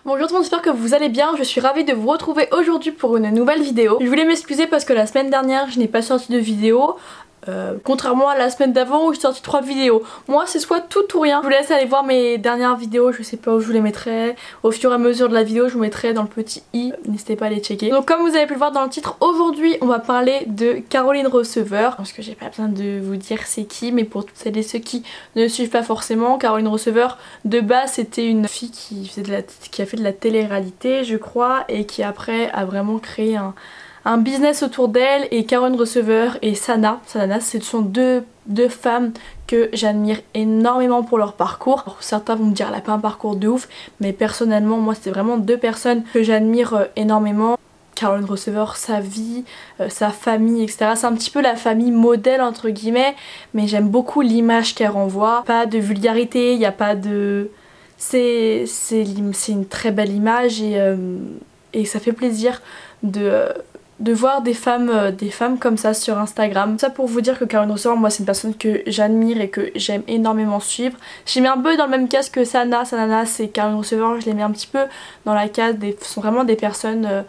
Bonjour tout le monde, j'espère que vous allez bien, je suis ravie de vous retrouver aujourd'hui pour une nouvelle vidéo. Je voulais m'excuser parce que la semaine dernière je n'ai pas sorti de vidéo. Contrairement à la semaine d'avant où j'ai sorti 3 vidéos. Moi c'est soit tout ou rien. Je vous laisse aller voir mes dernières vidéos, je sais pas où je vous les mettrai. Au fur et à mesure de la vidéo je vous mettrai dans le petit i, n'hésitez pas à les checker. Donc comme vous avez pu le voir dans le titre, aujourd'hui on va parler de Caroline Receveur. Parce que j'ai pas besoin de vous dire c'est qui, mais pour toutes celles et ceux qui ne suivent pas forcément, Caroline Receveur de base c'était une fille qui a fait de la télé-réalité je crois, et qui après a vraiment créé un business autour d'elle. Et Caroline Receveur et Sana, ce sont deux femmes que j'admire énormément pour leur parcours. Alors, certains vont me dire elle a pas un parcours de ouf, mais personnellement moi c'est vraiment deux personnes que j'admire énormément. Caroline Receveur, sa vie, sa famille, etc. C'est un petit peu la famille modèle entre guillemets, mais j'aime beaucoup l'image qu'elle renvoie. Pas de vulgarité, il n'y a pas de... C'est une très belle image et ça fait plaisir de voir des femmes comme ça sur Instagram. Ça pour vous dire que Caroline Receveur, moi c'est une personne que j'admire et que j'aime énormément suivre. J'ai mis un peu dans le même case que Sana. Sana c'est Caroline Receveur, je les mets un petit peu dans la case ce sont vraiment des personnes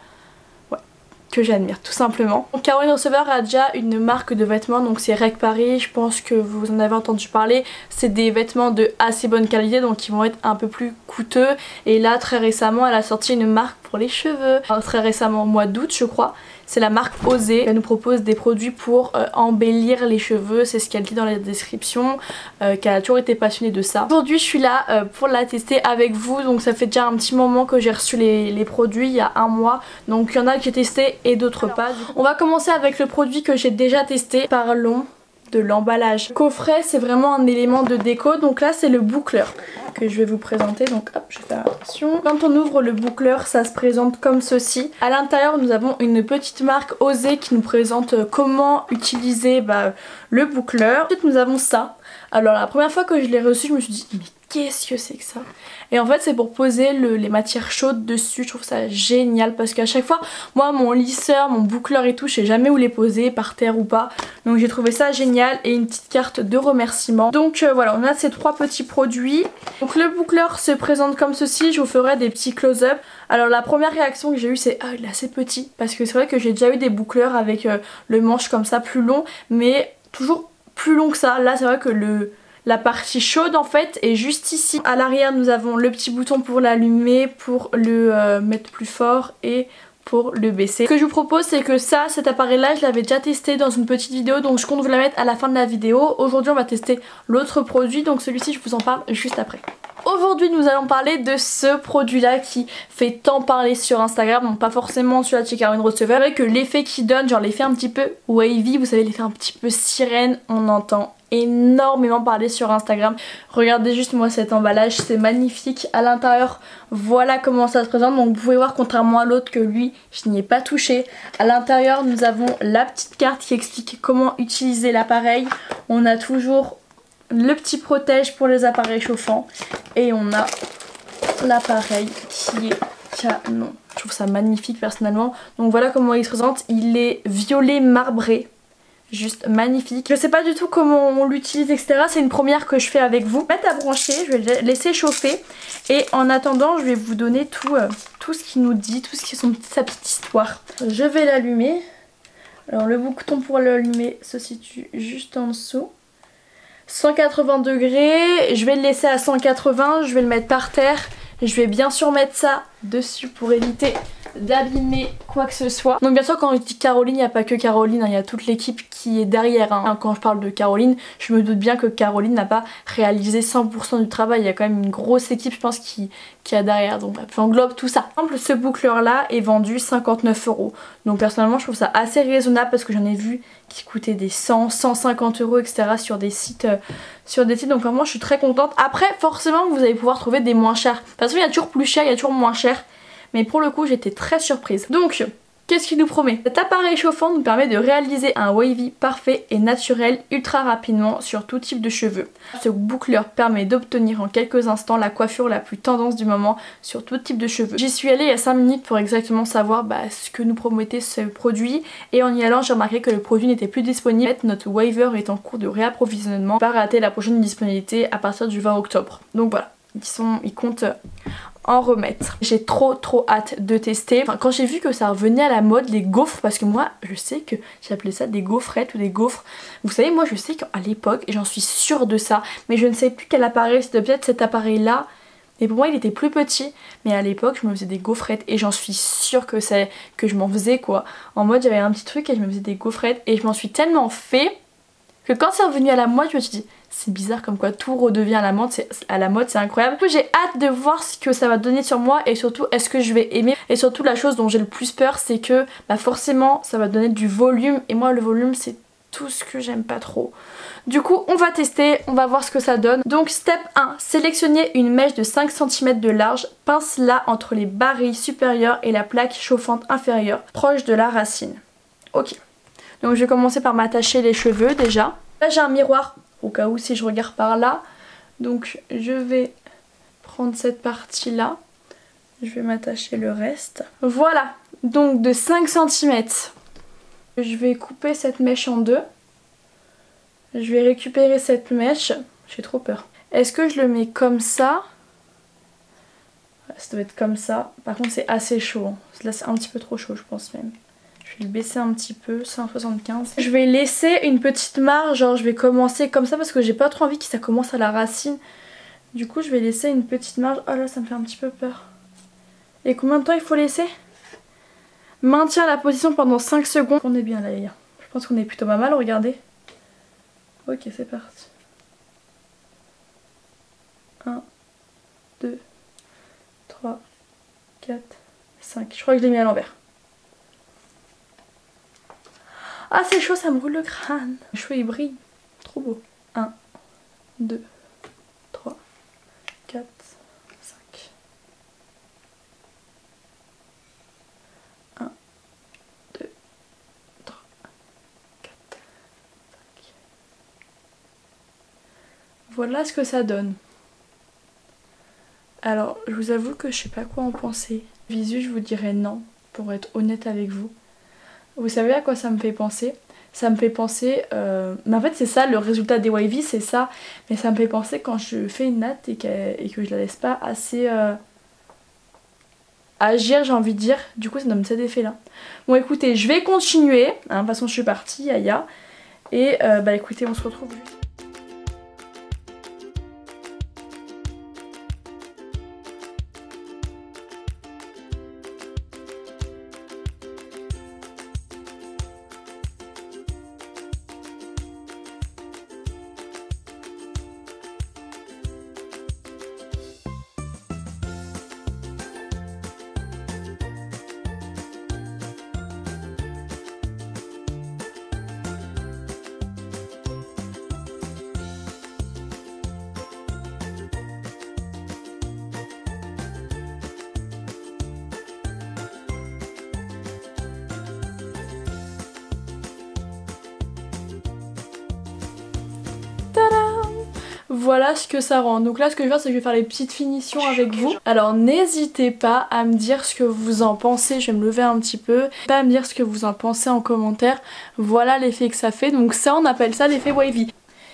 que j'admire tout simplement. Donc, Caroline Receveur a déjà une marque de vêtements, donc c'est Rec Paris, je pense que vous en avez entendu parler. C'est des vêtements de assez bonne qualité, donc ils vont être un peu plus coûteux. Et là très récemment elle a sorti une marque pour les cheveux, très récemment au mois d'août je crois. C'est la marque Osée. Elle nous propose des produits pour embellir les cheveux, c'est ce qu'elle dit dans la description, qu'elle a toujours été passionnée de ça. Aujourd'hui je suis là pour la tester avec vous, donc ça fait déjà un petit moment que j'ai reçu les produits, il y a un mois. Donc il y en a que j'ai testé et d'autres pas. On va commencer avec le produit que j'ai déjà testé. Parlons de l'emballage. Le coffret c'est vraiment un élément de déco, donc là c'est le boucleur que je vais vous présenter. Donc hop, je vais faire attention. Quand on ouvre le boucleur ça se présente comme ceci. À l'intérieur nous avons une petite marque Osée qui nous présente comment utiliser le boucleur. Ensuite nous avons ça. Alors la première fois que je l'ai reçu je me suis dit mais qu'est-ce que c'est que ça? Et en fait c'est pour poser les matières chaudes dessus. Je trouve ça génial parce qu'à chaque fois moi mon lisseur, mon boucleur et tout, je sais jamais où les poser, par terre ou pas. Donc j'ai trouvé ça génial. Et une petite carte de remerciement. Donc voilà, on a ces 3 petits produits. Donc le boucleur se présente comme ceci. Je vous ferai des petits close-up. Alors la première réaction que j'ai eue c'est il est assez petit, parce que c'est vrai que j'ai déjà eu des boucleurs avec le manche comme ça plus long, mais toujours plus long que ça. Là c'est vrai que la partie chaude en fait est juste ici. À l'arrière nous avons le petit bouton pour l'allumer, pour le mettre plus fort et pour le baisser. Ce que je vous propose c'est que cet appareil là je l'avais déjà testé dans une petite vidéo, donc je compte vous la mettre à la fin de la vidéo. Aujourd'hui on va tester l'autre produit, donc celui-ci je vous en parle juste après. Aujourd'hui nous allons parler de ce produit là qui fait tant parler sur Instagram, donc pas forcément celui-là de chez Caroline Receveur, avec l'effet qu'il donne, genre l'effet un petit peu wavy, vous savez l'effet un petit peu sirène, on entend énormément parler sur Instagram. Regardez juste moi cet emballage, c'est magnifique. À l'intérieur voilà comment ça se présente, donc vous pouvez voir contrairement à l'autre que lui je n'y ai pas touché. À l'intérieur nous avons la petite carte qui explique comment utiliser l'appareil. On a toujours le petit protège pour les appareils chauffants et on a l'appareil qui est canon. Je trouve ça magnifique personnellement. Donc voilà comment il se présente, il est violet marbré. Juste magnifique. Je sais pas du tout comment on l'utilise etc. C'est une première que je fais avec vous. Mettre à brancher, je vais le laisser chauffer. Et en attendant je vais vous donner tout ce qu'il nous dit, tout ce qui est sa petite histoire. Je vais l'allumer. Alors le bouton pour l'allumer se situe juste en dessous. 180 degrés, je vais le laisser à 180, je vais le mettre par terre. Je vais bien sûr mettre ça dessus pour éviter d'abîmer quoi que ce soit. Donc bien sûr quand je dis Caroline, il n'y a pas que Caroline, il y a toute l'équipe qui est derrière. Quand je parle de Caroline, je me doute bien que Caroline n'a pas réalisé 100% du travail. Il y a quand même une grosse équipe je pense qui a derrière. Donc j'englobe tout ça. Par exemple ce boucleur là est vendu 59 €. Donc personnellement je trouve ça assez raisonnable parce que j'en ai vu qui coûtaient des 100, 150 € etc. sur des sites. Donc vraiment je suis très contente. Après forcément vous allez pouvoir trouver des moins chers. Parce qu'il y a toujours plus cher, il y a toujours moins cher. Mais pour le coup j'étais très surprise. Donc qu'est-ce qu'il nous promet? Cet appareil chauffant nous permet de réaliser un wavy parfait et naturel ultra rapidement sur tout type de cheveux. Ce boucleur permet d'obtenir en quelques instants la coiffure la plus tendance du moment sur tout type de cheveux. J'y suis allée il y a 5 minutes pour exactement savoir ce que nous promettait ce produit, et en y allant j'ai remarqué que le produit n'était plus disponible. Notre waver est en cours de réapprovisionnement, pas rater la prochaine disponibilité à partir du 20 octobre. Donc voilà, ils comptent en remettre. J'ai trop hâte de tester. Enfin, quand j'ai vu que ça revenait à la mode, les gaufres, parce que moi je sais que j'appelais ça des gaufrettes ou des gaufres. Vous savez, moi je sais qu'à l'époque, et j'en suis sûre de ça, mais je ne sais plus quel appareil, c'était peut-être cet appareil là. Et pour moi il était plus petit, mais à l'époque je me faisais des gaufrettes et j'en suis sûre que je m'en faisais quoi. En mode j'avais un petit truc et je me faisais des gaufrettes et je m'en suis tellement fait que quand c'est revenu à la mode je me suis dit c'est bizarre comme quoi tout redevient à la mode, c'est incroyable. Du coup j'ai hâte de voir ce que ça va donner sur moi et surtout est-ce que je vais aimer. Et surtout la chose dont j'ai le plus peur c'est que bah forcément ça va donner du volume et moi le volume c'est tout ce que j'aime pas trop. Du coup on va tester, on va voir ce que ça donne. Donc step 1, sélectionnez une mèche de 5 cm de large, pince-la entre les barilles supérieures et la plaque chauffante inférieure, proche de la racine. Ok, donc je vais commencer par m'attacher les cheveux déjà. Là j'ai un miroir au cas où si je regarde par là. Donc je vais prendre cette partie là, je vais m'attacher le reste. Voilà, donc de 5 cm. Je vais couper cette mèche en deux. Je vais récupérer cette mèche. J'ai trop peur. Est-ce que je le mets comme ça? Ça doit être comme ça. Par contre c'est assez chaud. Hein. Là c'est un petit peu trop chaud je pense même. Je vais le baisser un petit peu, 175. Je vais laisser une petite marge, genre je vais commencer comme ça parce que j'ai pas trop envie que ça commence à la racine. Du coup je vais laisser une petite marge. Oh là ça me fait un petit peu peur. Et combien de temps il faut laisser? Maintiens la position pendant 5 secondes. On est bien là les gars. Je pense qu'on est plutôt pas mal, regardez. Ok c'est parti. 1, 2, 3, 4, 5. Je crois que je l'ai mis à l'envers. Ah c'est chaud, ça me brûle le crâne. Les cheveux ils brillent. Trop beau. 1, 2, 3, 4, 5. 1, 2, 3, 4, 5. Voilà ce que ça donne. Alors je vous avoue que je sais pas quoi en penser. Visu je vous dirais non, pour être honnête avec vous. Vous savez à quoi ça me fait penser? Ça me fait penser... Mais en fait c'est ça, le résultat des wavy c'est ça. Mais ça me fait penser quand je fais une natte et que je la laisse pas assez agir j'ai envie de dire. Du coup ça donne cet effet là. Bon écoutez, je vais continuer. Hein, de toute façon je suis partie, Yaya. Et bah écoutez, on se retrouve juste. Voilà ce que ça rend. Donc là ce que je vais faire c'est que je vais faire les petites finitions avec vous. Alors n'hésitez pas à me dire ce que vous en pensez. Je vais me lever un petit peu. Pas à me dire ce que vous en pensez en commentaire. Voilà l'effet que ça fait. Donc ça on appelle ça l'effet wavy.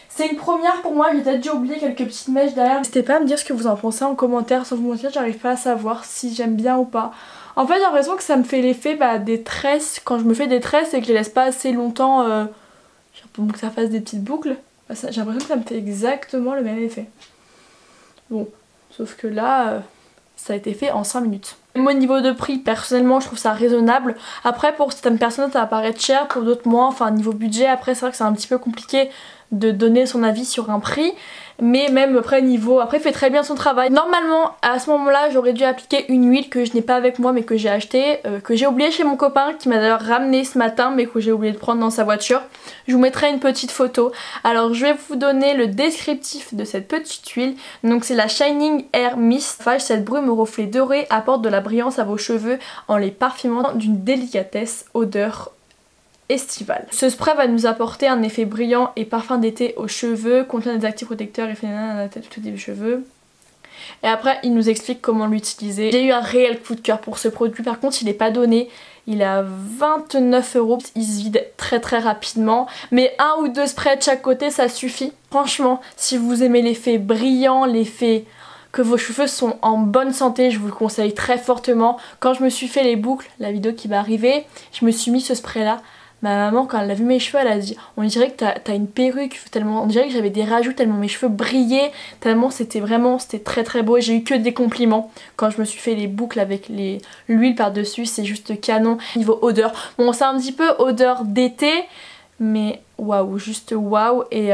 C'est une première pour moi, j'ai peut-être déjà oublié quelques petites mèches derrière. N'hésitez pas à me dire ce que vous en pensez en commentaire. Sans vous mentir, j'arrive pas à savoir si j'aime bien ou pas. En fait j'ai l'impression que ça me fait l'effet des tresses. Quand je me fais des tresses et que je les laisse pas assez longtemps pour que ça fasse des petites boucles. J'ai l'impression que ça me fait exactement le même effet. Bon, sauf que là, ça a été fait en 5 minutes. Au niveau de prix, personnellement, je trouve ça raisonnable. Après, pour certaines personnes, ça va paraître cher, pour d'autres moins. Enfin, niveau budget, après, c'est vrai que c'est un petit peu compliqué de donner son avis sur un prix. Mais même après niveau, après il fait très bien son travail. Normalement à ce moment là j'aurais dû appliquer une huile que je n'ai pas avec moi mais que j'ai acheté, que j'ai oublié chez mon copain qui m'a d'ailleurs ramené ce matin mais que j'ai oublié de prendre dans sa voiture. Je vous mettrai une petite photo. Alors je vais vous donner le descriptif de cette petite huile. Donc c'est la Shining Air Mist. Cette brume au reflet doré apporte de la brillance à vos cheveux en les parfumant d'une délicatesse odeur estivale. Ce spray va nous apporter un effet brillant et parfum d'été aux cheveux, contient des actifs protecteurs et fait à la tête des cheveux. Et après il nous explique comment l'utiliser. J'ai eu un réel coup de cœur pour ce produit, par contre il n'est pas donné, il est à 29 €, il se vide très rapidement, mais 1 ou 2 sprays de chaque côté ça suffit. Franchement si vous aimez l'effet brillant, l'effet que vos cheveux sont en bonne santé, je vous le conseille très fortement. Quand je me suis fait les boucles, la vidéo qui va arriver, je me suis mis ce spray là. Ma maman, quand elle a vu mes cheveux, elle a dit on dirait que t'as une perruque, tellement, on dirait que j'avais des rajouts, tellement mes cheveux brillaient, tellement c'était très très beau. J'ai eu que des compliments quand je me suis fait les boucles avec l'huile par dessus, c'est juste canon. Niveau odeur, bon c'est un petit peu odeur d'été, mais waouh, juste waouh, et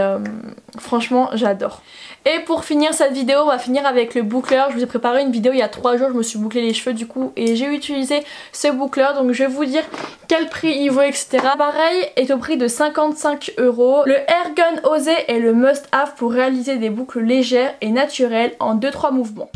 franchement j'adore. Et pour finir cette vidéo, on va finir avec le boucleur. Je vous ai préparé une vidéo il y a 3 jours, je me suis bouclé les cheveux du coup et j'ai utilisé ce boucleur, donc je vais vous dire quel prix il vaut, etc. Pareil est au prix de 55 €. Le Air Gun Osé est le must have pour réaliser des boucles légères et naturelles en 2-3 mouvements.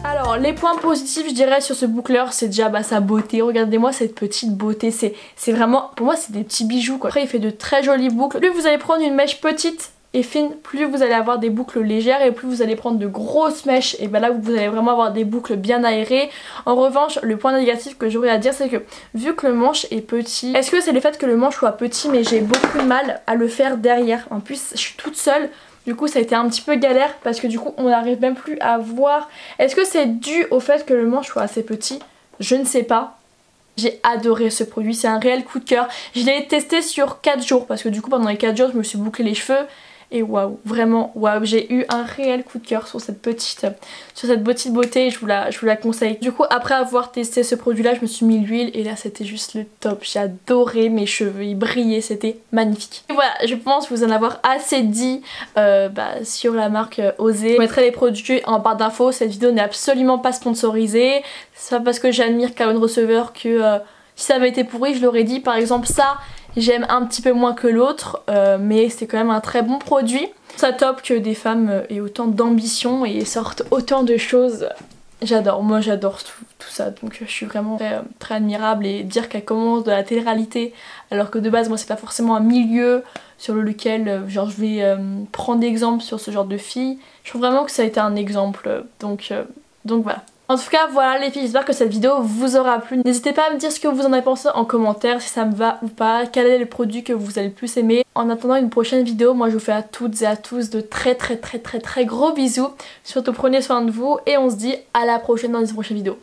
Alors les points positifs je dirais sur ce boucleur, c'est déjà sa beauté. Regardez-moi cette petite beauté, c'est vraiment, pour moi c'est des petits bijoux quoi. Après il fait de très jolies boucles. Plus vous allez prendre une mèche petite et fine, plus vous allez avoir des boucles légères, et plus vous allez prendre de grosses mèches, et ben là vous allez vraiment avoir des boucles bien aérées. En revanche, le point négatif que j'aurais à dire, c'est que vu que le manche est petit, est-ce que c'est le fait que le manche soit petit, mais j'ai beaucoup de mal à le faire derrière. En plus je suis toute seule, du coup ça a été un petit peu galère parce que du coup on n'arrive même plus à voir. Est-ce que c'est dû au fait que le manche soit assez petit? Je ne sais pas. J'ai adoré ce produit, c'est un réel coup de cœur. Je l'ai testé sur 4 jours parce que du coup pendant les 4 jours je me suis bouclé les cheveux. Et waouh, vraiment waouh, j'ai eu un réel coup de cœur sur cette petite beauté, et je vous la conseille. Du coup après avoir testé ce produit là, je me suis mis l'huile et là c'était juste le top. J'ai adoré, mes cheveux ils brillaient, c'était magnifique. Et voilà, je pense vous en avoir assez dit sur la marque Osé. Je mettrai les produits en barre d'infos. Cette vidéo n'est absolument pas sponsorisée. C'est pas parce que j'admire Caron Receveur que si ça avait été pourri je l'aurais dit. Par exemple ça, j'aime un petit peu moins que l'autre, mais c'est quand même un très bon produit. Ça top que des femmes aient autant d'ambition et sortent autant de choses. J'adore, moi j'adore tout ça, donc je suis vraiment très admirable. Et dire qu'elle commence de la télé-réalité alors que de base moi c'est pas forcément un milieu sur lequel genre je vais prendre exemple sur ce genre de filles. Je trouve vraiment que ça a été un exemple, donc voilà. En tout cas voilà les filles, j'espère que cette vidéo vous aura plu. N'hésitez pas à me dire ce que vous en avez pensé en commentaire, si ça me va ou pas, quel est le produit que vous allez le plus aimer. En attendant une prochaine vidéo, moi je vous fais à toutes et à tous de très gros bisous. Surtout prenez soin de vous et on se dit à la prochaine dans une prochaine vidéo.